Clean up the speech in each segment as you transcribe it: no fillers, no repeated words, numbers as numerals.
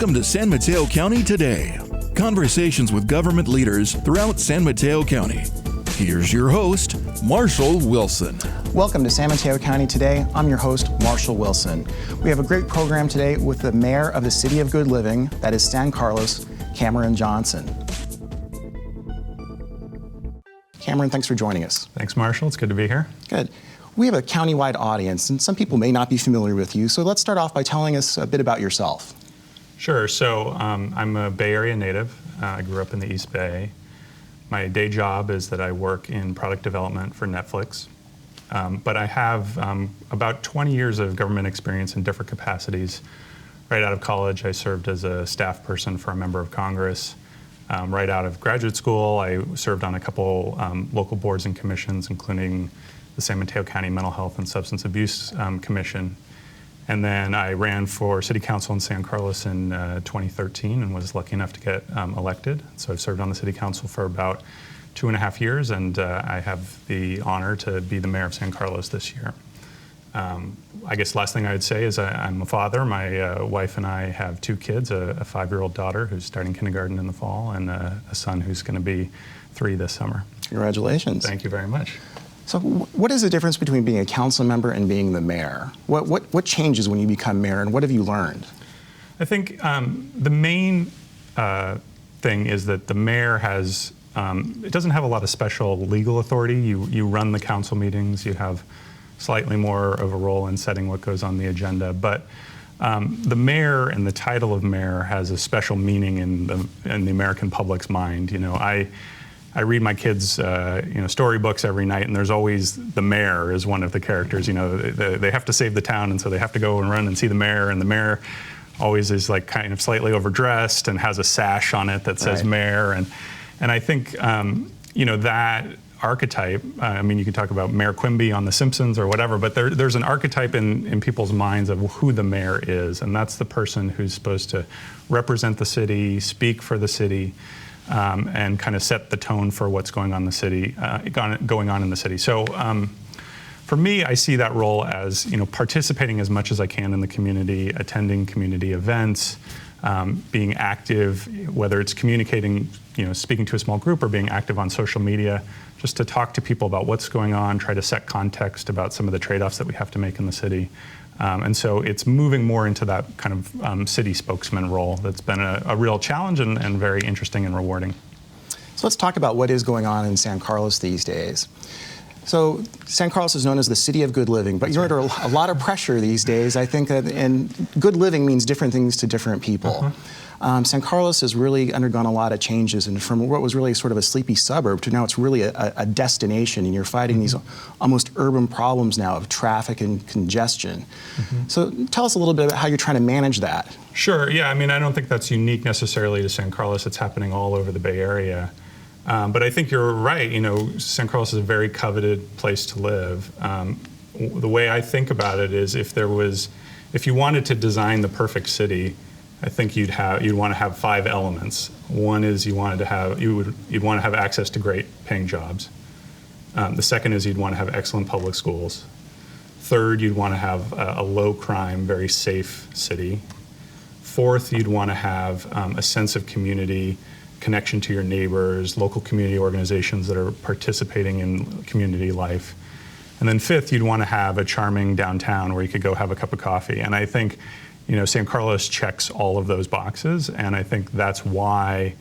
Welcome to San Mateo County Today. Conversations with government leaders throughout San Mateo County. Here's your host, Marshall Wilson. Welcome to San Mateo County Today. I'm your host, Marshall Wilson. We have a great program today with the mayor of the City of Good Living, that is San Carlos, Cameron Johnson. Cameron, thanks for joining us. Thanks, Marshall. It's good to be here. Good. We have a countywide audience, and some people may not be familiar with you, so let's start off by telling us a bit about yourself. Sure. So I'm a Bay Area native. I grew up in the East Bay. My day job is that I work in product development for Netflix. But I have about 20 years of government experience in different capacities. Right out of college, I served as a staff person for a member of Congress. Right out of graduate school, I served on a couple local boards and commissions, including the San Mateo County Mental Health and Substance Abuse Commission. And then I ran for city council in San Carlos in 2013 and was lucky enough to get elected. So I've served on the city council for about 2.5 years, and I have the honor to be the mayor of San Carlos this year. I guess last thing I would say is I'm a father. My wife and I have 2 kids, a 5-year-old daughter who's starting kindergarten in the fall, and a son who's going to be 3 this summer. Congratulations. Thank you very much. So what is the difference between being a council member and being the mayor? What changes when you become mayor, and what have you learned? I think the main thing is that the mayor has, it doesn't have a lot of special legal authority. You run the council meetings, you have slightly more of a role in setting what goes on the agenda, but the mayor and the title of mayor has a special meaning in the American public's mind. You know, I read my kids, storybooks every night, and there's always the mayor as one of the characters. You know, they have to save the town, and so they have to go and run and see the mayor, and the mayor always is like kind of slightly overdressed and has a sash on it that says mayor, and I think that archetype. I mean, you can talk about Mayor Quimby on The Simpsons or whatever, but there's an archetype in people's minds of who the mayor is, and that's the person who's supposed to represent the city, speak for the city. And kind of set the tone for what's going on in the city. So for me, I see that role as participating as much as I can in the community, attending community events, being active, whether it's communicating, speaking to a small group, or being active on social media, just to talk to people about what's going on, try to set context about some of the trade-offs that we have to make in the city. And so it's moving more into that kind of city spokesman role that's been a real challenge and very interesting and rewarding. So let's talk about what is going on in San Carlos these days. So San Carlos is known as the City of Good Living, but you're under a lot of pressure these days. I think that, and good living means different things to different people. San Carlos has really undergone a lot of changes, and from what was really sort of a sleepy suburb to now it's really a destination, and you're fighting these almost urban problems now of traffic and congestion. So tell us a little bit about how you're trying to manage that. Sure, yeah, I mean, I don't think that's unique necessarily to San Carlos. It's happening all over the Bay Area. But I think you're right, San Carlos is a very coveted place to live. The way I think about it is if you wanted to design the perfect city, I think you'd want to have 5 elements. One is you'd want to have access to great paying jobs. The second is you'd want to have excellent public schools. Third, you'd want to have a low crime, very safe city. Fourth, you'd want to have a sense of community, connection to your neighbors, local community organizations that are participating in community life. And then fifth, you'd want to have a charming downtown where you could go have a cup of coffee. And I think San Carlos checks all of those boxes, and I think that's why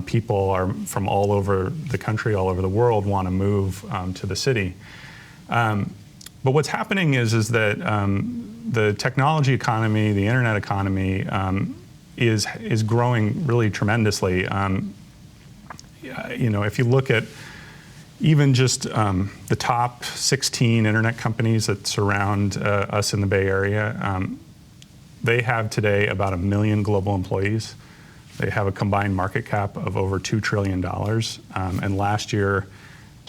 people are from all over the country, all over the world, want to move to the city. But what's happening is that the technology economy, the internet economy, is growing really tremendously. If you look at even just the top 16 internet companies that surround us in the Bay Area, they have today about 1 million global employees. They have a combined market cap of over $2 trillion. And last year,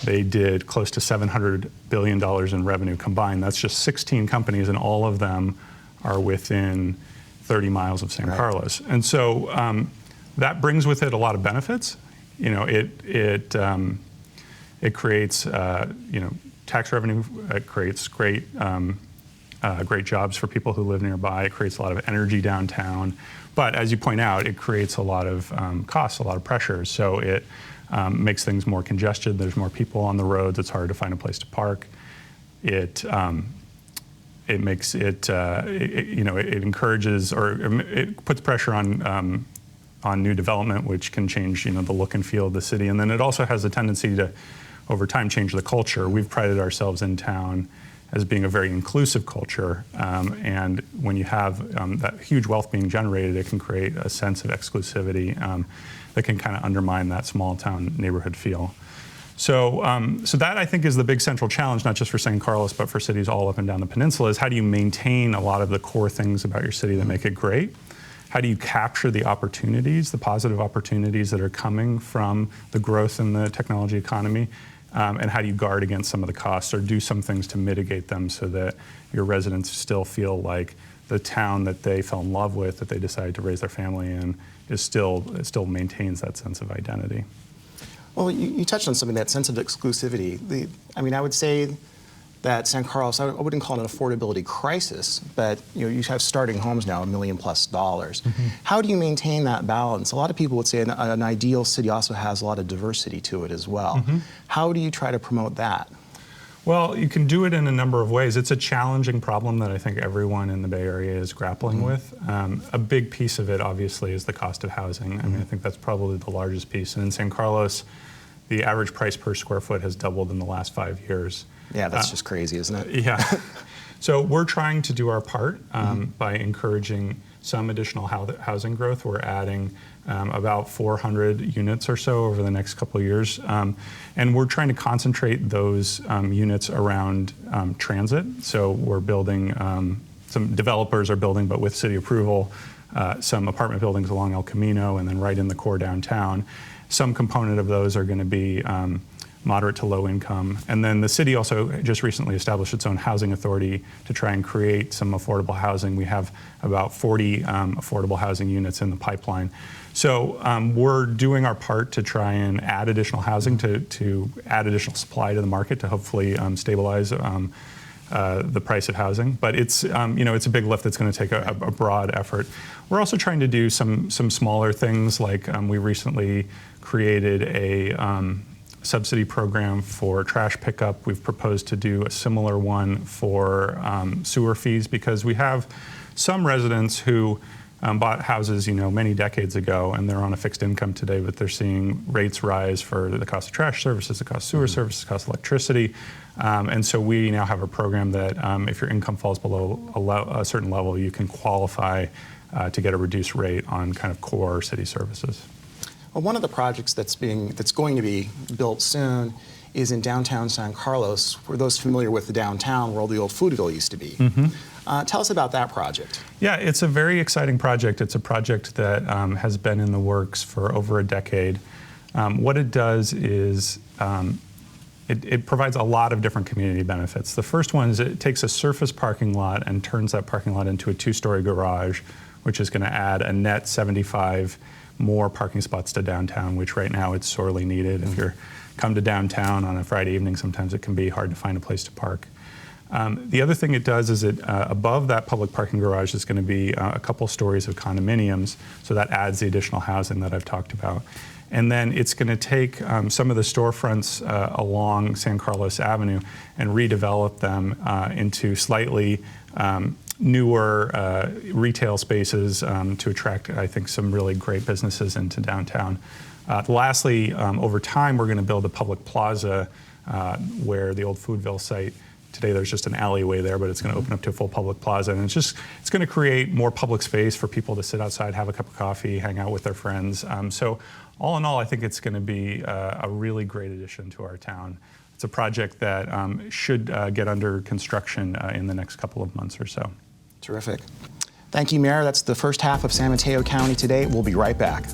they did close to $700 billion in revenue combined. That's just 16 companies, and all of them are within 30 miles of San Carlos. And so that brings with it a lot of benefits. It creates tax revenue. It creates great great jobs for people who live nearby. It creates a lot of energy downtown. But as you point out, it creates a lot of costs, a lot of pressures. So it makes things more congested. There's more people on the roads. It's hard to find a place to park. It makes it, it encourages, or it puts pressure on new development, which can change, the look and feel of the city. And then it also has a tendency to, over time, change the culture. We've prided ourselves in town as being a very inclusive culture. And when you have that huge wealth being generated, it can create a sense of exclusivity that can kind of undermine that small town neighborhood feel. So that, I think, is the big central challenge, not just for San Carlos, but for cities all up and down the peninsula, is how do you maintain a lot of the core things about your city that make it great? How do you capture the opportunities, the positive opportunities that are coming from the growth in the technology economy? And how do you guard against some of the costs, or do some things to mitigate them so that your residents still feel like the town that they fell in love with, that they decided to raise their family in, it still maintains that sense of identity? Well, you touched on something, that sense of exclusivity. I would say that San Carlos, I wouldn't call it an affordability crisis, but you have starting homes now $1 million+. Mm-hmm. How do you maintain that balance? A lot of people would say an ideal city also has a lot of diversity to it as well. Mm-hmm. How do you try to promote that? Well, you can do it in a number of ways. It's a challenging problem that I think everyone in the Bay Area is grappling mm-hmm. with. A big piece of it, obviously, is the cost of housing. Mm-hmm. I think that's probably the largest piece. And in San Carlos, the average price per square foot has doubled in the last 5 years. Yeah, that's just crazy, isn't it? Yeah. So we're trying to do our part by encouraging some additional housing growth. We're adding about 400 units or so over the next couple of years. And we're trying to concentrate those units around transit. So we're building, some developers are building, but with city approval, some apartment buildings along El Camino and then right in the core downtown. Some component of those are going to be moderate to low income. And then the city also just recently established its own housing authority to try and create some affordable housing. We have about 40 affordable housing units in the pipeline. So we're doing our part to try and add additional housing, to add additional supply to the market to hopefully stabilize the price of housing. But it's, it's a big lift that's going to take a broad effort. We're also trying to do some smaller things, like we recently created a subsidy program for trash pickup. We've proposed to do a similar one for sewer fees, because we have some residents who bought houses, many decades ago, and they're on a fixed income today, but they're seeing rates rise for the cost of trash services, the cost of sewer services, the cost of electricity. And so we now have a program that if your income falls below a certain level, you can qualify to get a reduced rate on kind of core city services. Well, one of the projects that's going to be built soon is in downtown San Carlos. For those familiar with the downtown, where all the old Foodville used to be. Mm-hmm. Tell us about that project. Yeah, it's a very exciting project. It's a project that has been in the works for over a decade. What it does is it provides a lot of different community benefits. The first one is it takes a surface parking lot and turns that parking lot into a 2-story garage, which is going to add a net 75 more parking spots to downtown, which right now it's sorely needed. If you come to downtown on a Friday evening, sometimes it can be hard to find a place to park. The other thing it does is above that public parking garage is going to be a couple stories of condominiums, so that adds the additional housing that I've talked about. And then it's going to take some of the storefronts along San Carlos Avenue and redevelop them into slightly newer retail spaces to attract, I think, some really great businesses into downtown. Lastly, over time, we're going to build a public plaza where the old Foodville site, today there's just an alleyway there, but it's going to open up to a full public plaza. And it's going to create more public space for people to sit outside, have a cup of coffee, hang out with their friends. So all in all, I think it's going to be a really great addition to our town. It's a project that should get under construction in the next couple of months or so. Terrific. Thank you, Mayor. That's the first half of San Mateo County Today. We'll be right back.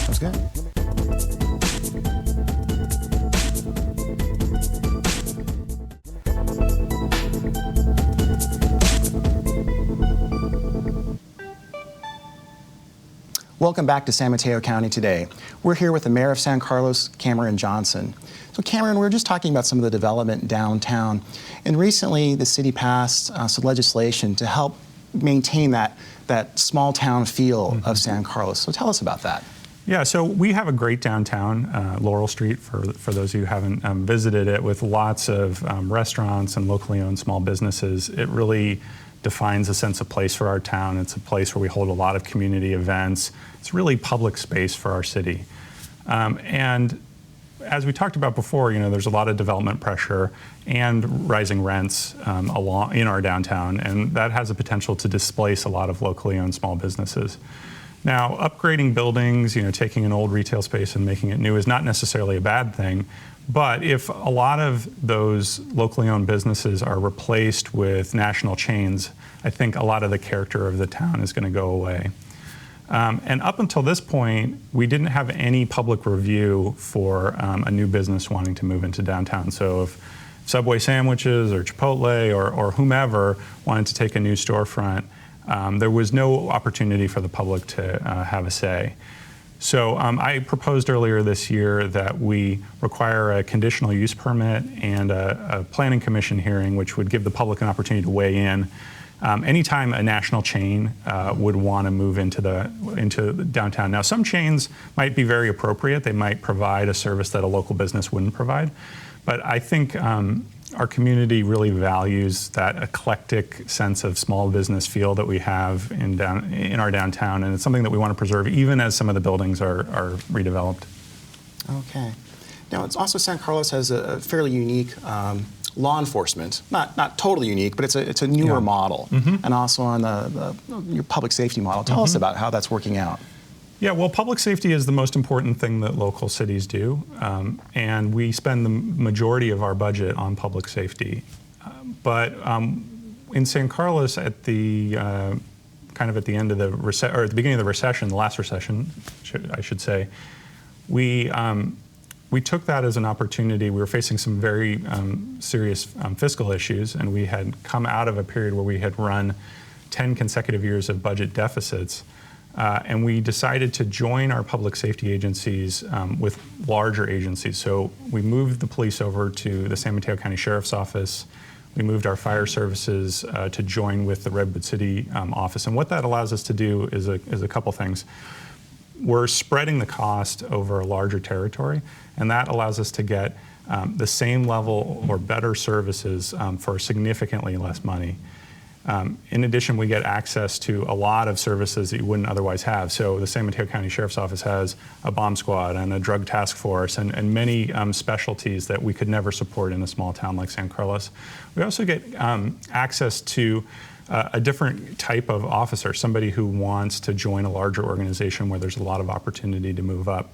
Sounds good. Welcome back to San Mateo County Today. We're here with the Mayor of San Carlos, Cameron Johnson. So Cameron, we were just talking about some of the development downtown, and recently the city passed some legislation to help maintain that small town feel of San Carlos. So tell us about that. Yeah, so we have a great downtown, Laurel Street, for those of you who haven't visited it, with lots of restaurants and locally owned small businesses. It really defines a sense of place for our town. It's a place where we hold a lot of community events. It's really public space for our city. And as we talked about before, there's a lot of development pressure and rising rents along in our downtown, and that has the potential to displace a lot of locally owned small businesses. Now, upgrading buildings, taking an old retail space and making it new is not necessarily a bad thing, but if a lot of those locally owned businesses are replaced with national chains, I think a lot of the character of the town is going to go away. And up until this point, we didn't have any public review for a new business wanting to move into downtown. So if Subway sandwiches or Chipotle or whomever wanted to take a new storefront, there was no opportunity for the public to have a say. So I proposed earlier this year that we require a conditional use permit and a planning commission hearing, which would give the public an opportunity to weigh in. Anytime a national chain would want to move into the downtown. Now, some chains might be very appropriate. They might provide a service that a local business wouldn't provide. But I think our community really values that eclectic sense of small business feel that we have in our downtown, and it's something that we want to preserve even as some of the buildings are redeveloped. Okay. Now, it's also San Carlos has a fairly unique law enforcement, not totally unique, but it's a newer model, and also on your public safety model. Tell us about how that's working out. Yeah, well, public safety is the most important thing that local cities do, and we spend the majority of our budget on public safety. But in San Carlos, at the kind of at the end of the or at the beginning of the recession, the last recession, I should say, we took that as an opportunity. We were facing some very serious fiscal issues, and we had come out of a period where we had run 10 consecutive years of budget deficits. And we decided to join our public safety agencies with larger agencies. So we moved the police over to the San Mateo County Sheriff's Office. We moved our fire services to join with the Redwood City office. And what that allows us to do is a couple things. We're spreading the cost over a larger territory, and that allows us to get the same level or better services for significantly less money. In addition, we get access to a lot of services that you wouldn't otherwise have. So the San Mateo County Sheriff's Office has a bomb squad and a drug task force and many specialties that we could never support in a small town like San Carlos. We also get access to a different type of officer, somebody who wants to join a larger organization where there's a lot of opportunity to move up.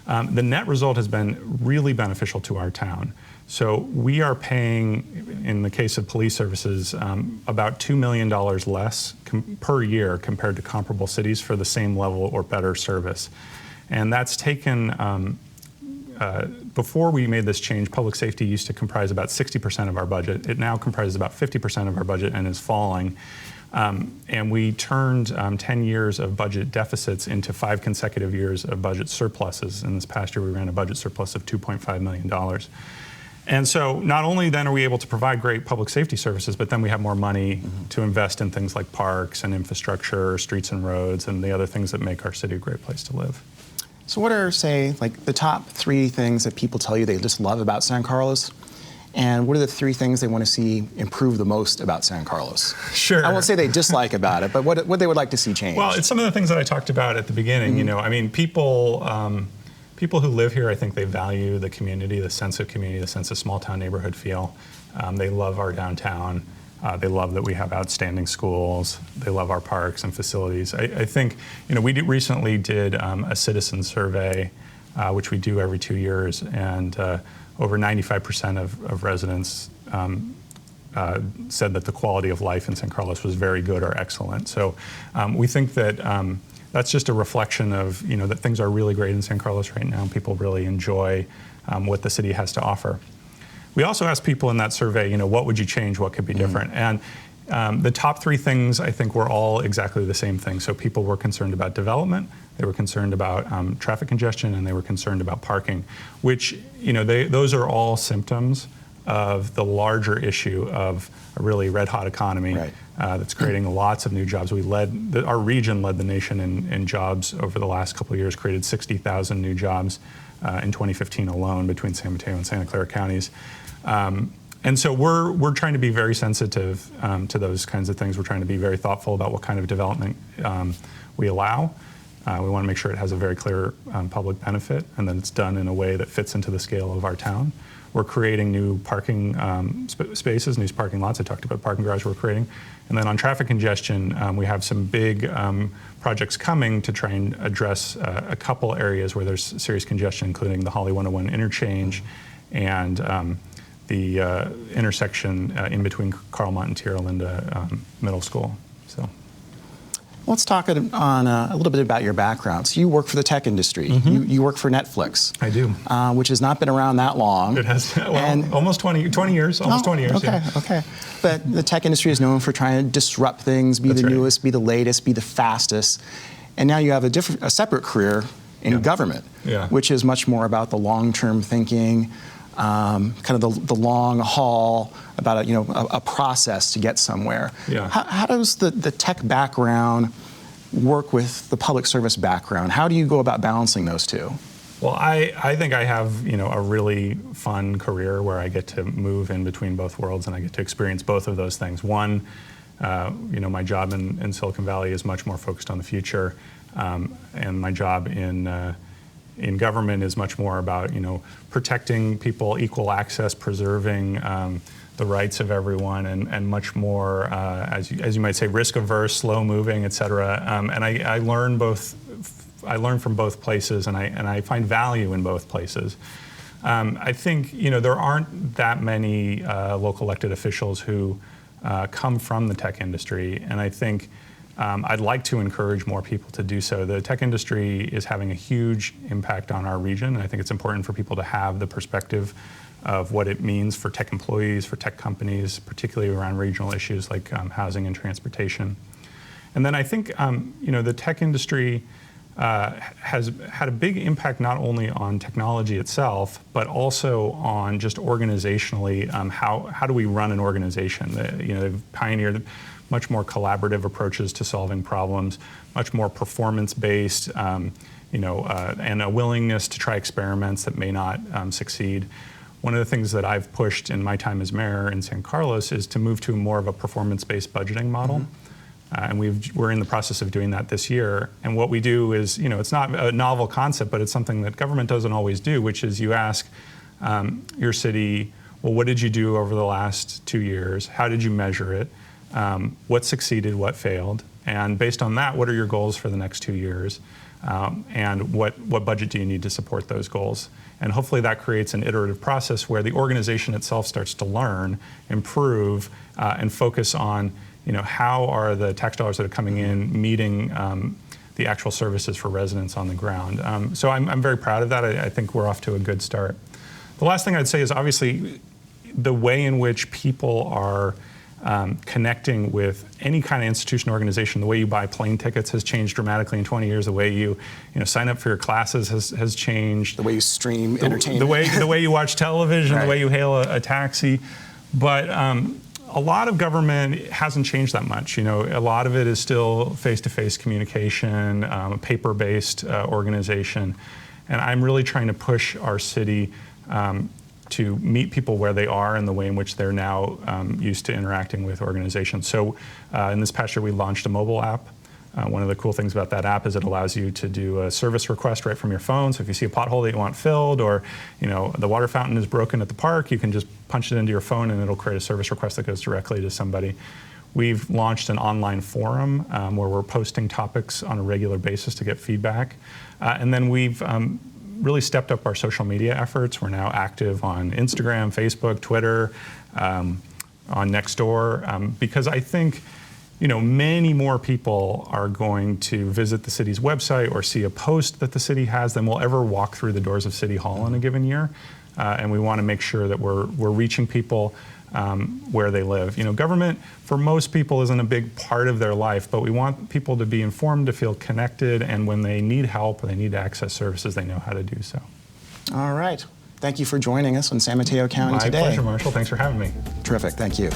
The net result has been really beneficial to our town. So we are paying, in the case of police services, about $2 million less per year compared to comparable cities for the same level or better service. And that's taken, before we made this change, public safety used to comprise about 60% of our budget. It now comprises about 50% of our budget and is falling. And we turned 10 years of budget deficits into 5 consecutive years of budget surpluses. In this past year, we ran a budget surplus of $2.5 million. And so not only then are we able to provide great public safety services, but then we have more money to invest in things like parks and infrastructure, streets and roads, and the other things that make our city a great place to live. So what are, say, like the top 3 things that people tell you they just love about San Carlos? And what are the 3 things they want to see improve the most about San Carlos? Sure. I won't say they dislike about it, but what they would like to see change. Well, it's some of the things that I talked about at the beginning. I mean, people who live here, I think they value the community, the sense of community, the sense of small town neighborhood feel. They love our downtown. They love that we have outstanding schools. They love our parks and facilities. I think, we recently did a citizen survey, which we do every 2 years, and over 95% of residents said that the quality of life in San Carlos was very good or excellent. So we think that that's just a reflection of, that things are really great in San Carlos right now. People really enjoy what the city has to offer. We also asked people in that survey, what would you change? What could be different? And The top three things, I think, were all exactly the same thing. So people were concerned about development, they were concerned about traffic congestion, and they were concerned about parking, which, those are all symptoms of the larger issue of a really red-hot economy. Right. That's creating lots of new jobs. Our region led the nation in jobs over the last couple of years, created 60,000 new jobs in 2015 alone between San Mateo and Santa Clara counties. And so we're trying to be very sensitive to those kinds of things. We're trying to be very thoughtful about what kind of development we allow. We want to make sure it has a very clear public benefit, and that it's done in a way that fits into the scale of our town. We're creating new parking spaces, new parking lots. I talked about parking garage we're creating. And then on traffic congestion, we have some big projects coming to try and address a couple areas where there's serious congestion, including the Holly 101 interchange and the intersection in between Carlmont and Tierra Linda Middle School. So. Let's talk a little bit about your background. So you work for the tech industry. You work for Netflix. I do. Which has not been around that long. It has, almost 20 years, almost 20 years. Okay, yeah. okay. But the tech industry is known for trying to disrupt things, be That's the right. newest, be the latest, be the fastest. And now you have a separate career in government, which is much more about the long-term thinking, kind of the long haul, about a process to get somewhere. Yeah. How does the tech background work with the public service background? How do you go about balancing those two? Well, I think I have a really fun career where I get to move in between both worlds, and I get to experience both of those things. One, my job in Silicon Valley is much more focused on the future, and my job in government is much more about protecting people, equal access, preserving the rights of everyone, and much more, as you might say, risk averse, slow moving, et cetera. And I learn both. I learn from both places, and I find value in both places. I think there aren't that many local elected officials who come from the tech industry, and I think I'd like to encourage more people to do so. The tech industry is having a huge impact on our region, and I think it's important for people to have the perspective of what it means for tech employees, for tech companies, particularly around regional issues like housing and transportation. And then I think the tech industry has had a big impact not only on technology itself, but also on just organizationally, how do we run an organization? They've pioneered much more collaborative approaches to solving problems, much more performance-based, and a willingness to try experiments that may not succeed. One of the things that I've pushed in my time as mayor in San Carlos is to move to more of a performance-based budgeting model. And we're in the process of doing that this year. And what we do is, it's not a novel concept, but it's something that government doesn't always do, which is you ask your city, well, what did you do over the last 2 years? How did you measure it? What succeeded, what failed? And based on that, what are your goals for the next 2 years? And what budget do you need to support those goals? And hopefully that creates an iterative process where the organization itself starts to learn, improve, and focus on how are the tax dollars that are coming in meeting the actual services for residents on the ground. So I'm very proud of that. I think we're off to a good start. The last thing I'd say is obviously the way in which people are connecting with any kind of institution or organization. The way you buy plane tickets has changed dramatically in 20 years. The way you sign up for your classes has changed. The way you stream entertainment. The way you watch television, Right. The way you hail a taxi. But a lot of government hasn't changed that much. A lot of it is still face-to-face communication, a paper-based organization. And I'm really trying to push our city to meet people where they are and the way in which they're now used to interacting with organizations. So in this past year, we launched a mobile app. One of the cool things about that app is it allows you to do a service request right from your phone. So if you see a pothole that you want filled, or the water fountain is broken at the park, you can just punch it into your phone and it'll create a service request that goes directly to somebody. We've launched an online forum where we're posting topics on a regular basis to get feedback. And then we've really stepped up our social media efforts. We're now active on Instagram, Facebook, Twitter, on Nextdoor, because I think many more people are going to visit the city's website or see a post that the city has than will ever walk through the doors of City Hall in a given year. And we want to make sure that we're reaching people where they live. You know, government for most people isn't a big part of their life, but we want people to be informed, to feel connected, and when they need help or they need to access services, they know how to do so. All right. Thank you for joining us on San Mateo County today. My pleasure, Marshall. Thanks for having me. Terrific. Thank you.